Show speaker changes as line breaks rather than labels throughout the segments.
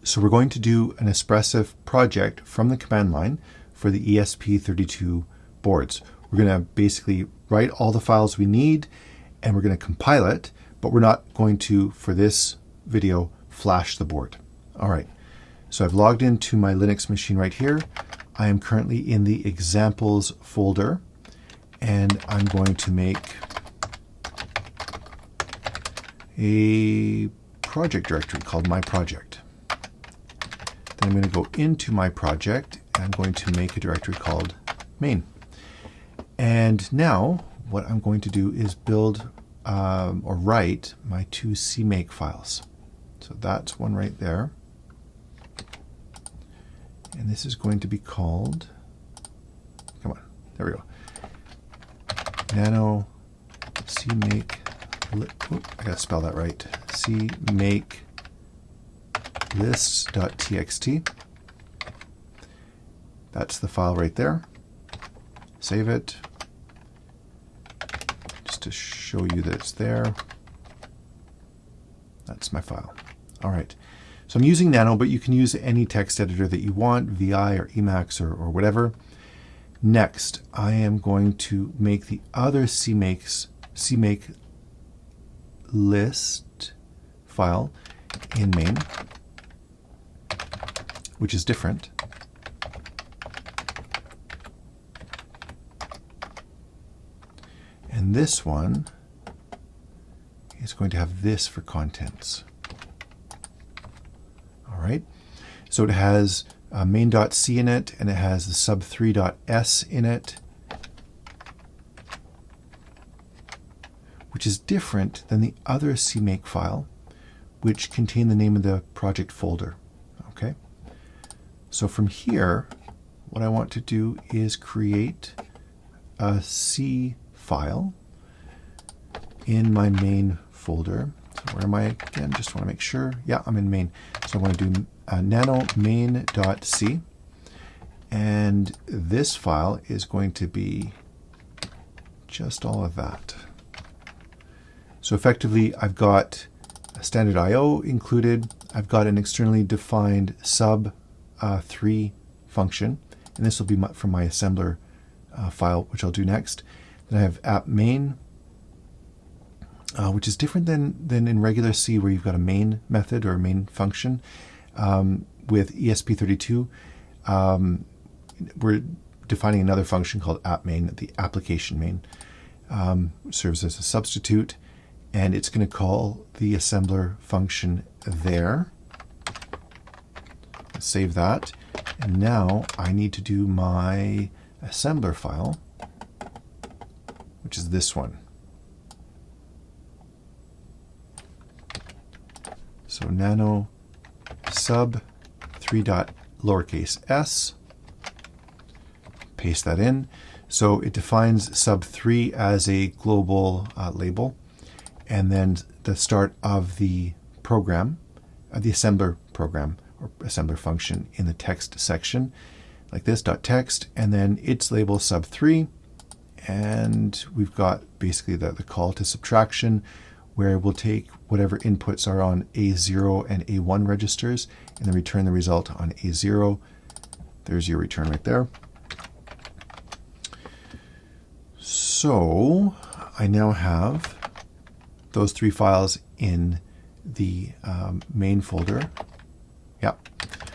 So we're going to do an Espressif project from the command line for the ESP32 boards. We're going to basically write all the files we need and we're going to compile it, but we're not going to, for this video, flash the board. All right, so I've logged into my Linux machine right here. I am currently in the examples folder and I'm going to make a project directory called my project. Then I'm going to go into my project and I'm going to make a directory called main. And now what I'm going to do is build or write my two CMake files. So that's one right there. And this is going to be called, come on, there we go. Nano CMake, I gotta spell that right. CMake lists.txt. That's the file right there. Save it. Just to show you that it's there. That's my file. All right. So I'm using Nano, but you can use any text editor that you want, VI or Emacs or whatever. Next, I am going to make the other CMake list file in main, which is different. And this one is going to have this for contents. All right, so it has main.c in it, and it has the sub3.s in it, which is different than the other CMake file, which contained the name of the project folder. Okay, so from here, what I want to do is create a C file in my main folder. So where am I again? Just want to make sure. Yeah, I'm in main. So I want to do nano main.c, and this file is going to be just all of that. So effectively, I've got a standard I/O included. I've got an externally defined sub3 function, and this will be from my assembler file, which I'll do next. Then I have app main, which is different than in regular C, where you've got a main method or a main function. With ESP32, we're defining another function called app main. The application main serves as a substitute, and it's going to call the assembler function there. Let's save that. And now I need to do my assembler file, which is this one. So nano sub 3.lowercase(s), paste that in. So it defines sub3 as a global label, and then the start of the program, the assembler program or assembler function in the text section, like this, .text, and then its label sub3, and we've got basically the call to subtraction, where we'll take whatever inputs are on A0 and A1 registers and then return the result on A0. There's your return right there. So I now have those three files in the main folder. Yep.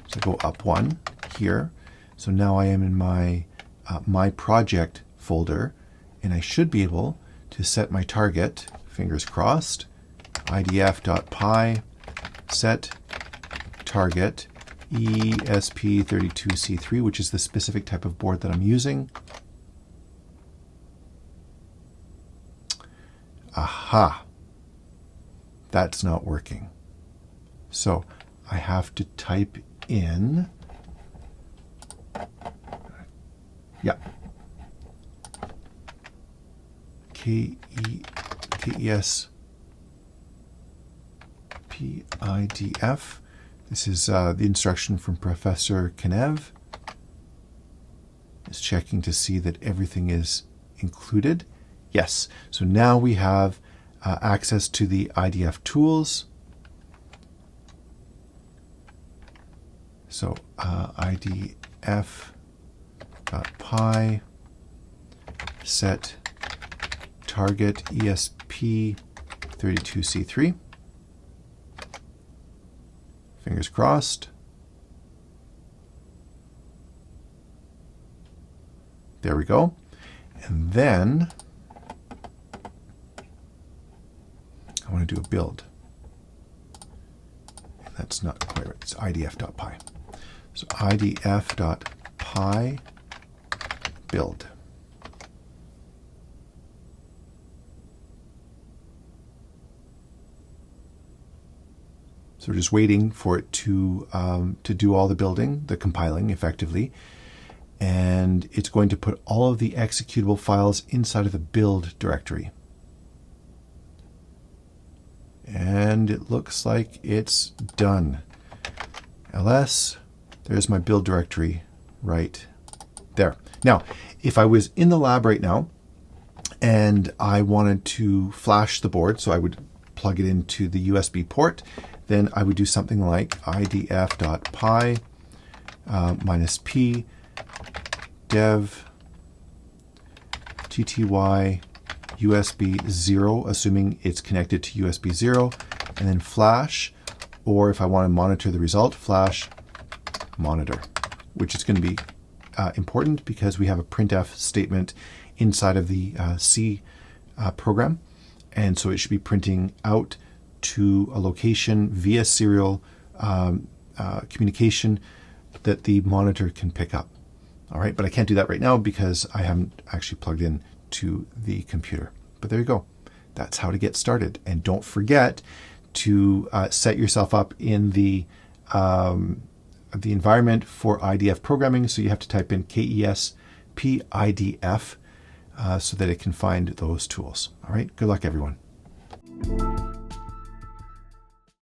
So go up one here. So now I am in my my project folder, and I should be able to set my target, fingers crossed, idf.py set target ESP32C3, which is the specific type of board that I'm using. Aha! That's not working. So I have to type in, yeah, ESP This is the instruction from Professor Kenev. It's checking to see that everything is included. Yes, so now we have access to the IDF tools. So idf.py set target ESP32C3. Fingers crossed. There we go. And then I want to do a build. And that's not quite right. It's idf.py. So idf.py build. So we're just waiting for it to do all the building, the compiling effectively. And it's going to put all of the executable files inside of the build directory. And it looks like it's done. ls, there's my build directory right there. Now, if I was in the lab right now and I wanted to flash the board, so I would plug it into the USB port, then I would do something like idf.py -p dev tty USB 0, assuming it's connected to USB 0, and then flash, or if I want to monitor the result, flash monitor, which is going to be important because we have a printf statement inside of the C program, and so it should be printing out to a location via serial communication that the monitor can pick up. All right, but I can't do that right now because I haven't actually plugged in to the computer. But there you go. That's how to get started. And don't forget to set yourself up in the environment for IDF programming. So you have to type in KESP IDF so that it can find those tools. All right, good luck, everyone.